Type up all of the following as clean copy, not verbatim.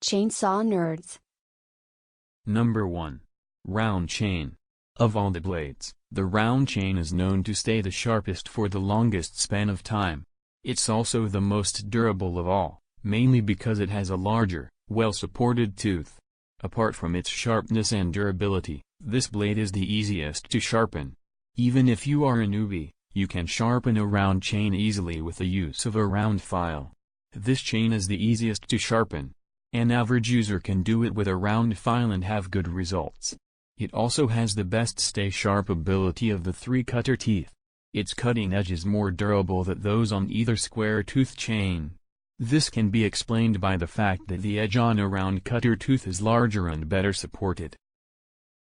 Chainsaw nerds. Number 1. Round chain. Of all the blades, the round chain is known to stay the sharpest for the longest span of time. It's also the most durable of all, mainly because it has a larger, well-supported tooth. Apart from its sharpness and durability, this blade is the easiest to sharpen. Even if you are a newbie, you can sharpen a round chain easily with the use of a round file. This chain is the easiest to sharpen. An average user can do it with a round file and have good results. It also has the best stay-sharp ability of the 3 cutter teeth. Its cutting edge is more durable than those on either square-tooth chain. This can be explained by the fact that the edge on a round cutter tooth is larger and better supported.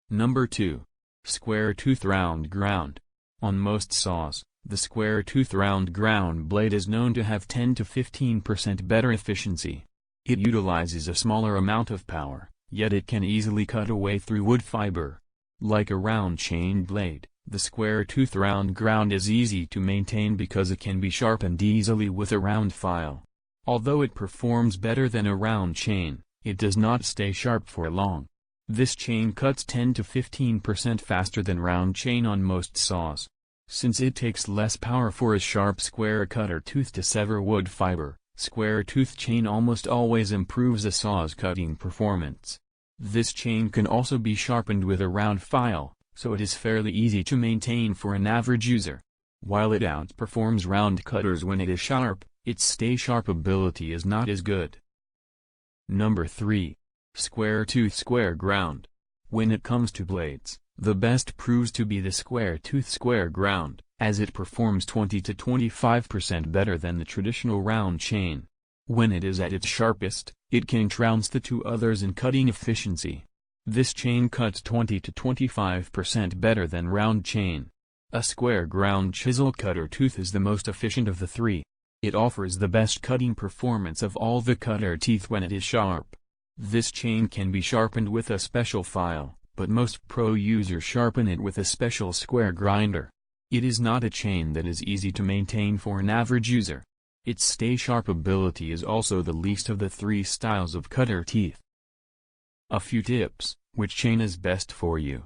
Number 2. Square-tooth round ground. On most saws, the square-tooth round ground blade is known to have 10 to 15% better efficiency. It utilizes a smaller amount of power, yet it can easily cut away through wood fiber. Like a round chain blade, the square-tooth round ground is easy to maintain because it can be sharpened easily with a round file. Although it performs better than a round chain, it does not stay sharp for long. This chain cuts 10 to 15% faster than round chain on most saws. Since it takes less power for a sharp square cutter tooth to sever wood fiber, square-tooth chain almost always improves a saw's cutting performance. This chain can also be sharpened with a round file, so it is fairly easy to maintain for an average user. While it outperforms round cutters when it is sharp, its stay-sharp ability is not as good. Number 3. Square-tooth square ground. When it comes to blades, the best proves to be the square-tooth square ground, as it performs 20 to 25% better than the traditional round chain. When it is at its sharpest, it can trounce the 2 others in cutting efficiency. This chain cuts 20 to 25% better than round chain. A square ground chisel cutter tooth is the most efficient of the 3. It offers the best cutting performance of all the cutter teeth when it is sharp. This chain can be sharpened with a special file, but most pro users sharpen it with a special square grinder. It is not a chain that is easy to maintain for an average user. Its stay-sharp ability is also the least of the 3 styles of cutter teeth. A few tips: which chain is best for you?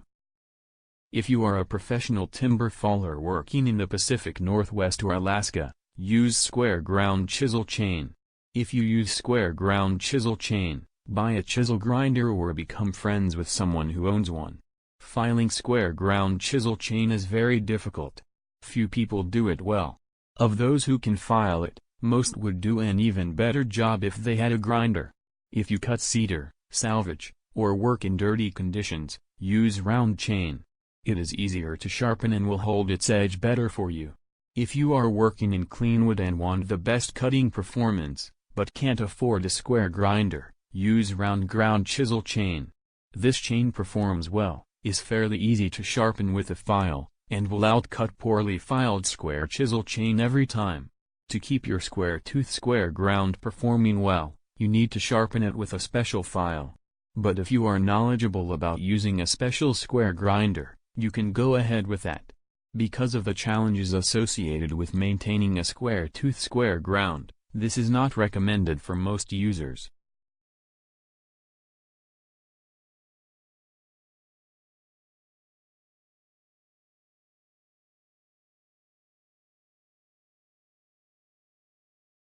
If you are a professional timber faller working in the Pacific Northwest or Alaska, use square ground chisel chain. If you use square ground chisel chain, buy a chisel grinder or become friends with someone who owns one. Filing square ground chisel chain is very difficult. Few people do it well. Of those who can file it, most would do an even better job if they had a grinder. If you cut cedar, salvage, or work in dirty conditions, use round chain. It is easier to sharpen and will hold its edge better for you. If you are working in clean wood and want the best cutting performance, but can't afford a square grinder, use round ground chisel chain. This chain performs well, is fairly easy to sharpen with a file, and will outcut poorly filed square chisel chain every time. To keep your square-tooth square ground performing well, you need to sharpen it with a special file. But if you are knowledgeable about using a special square grinder, you can go ahead with that. Because of the challenges associated with maintaining a square-tooth square ground, this is not recommended for most users.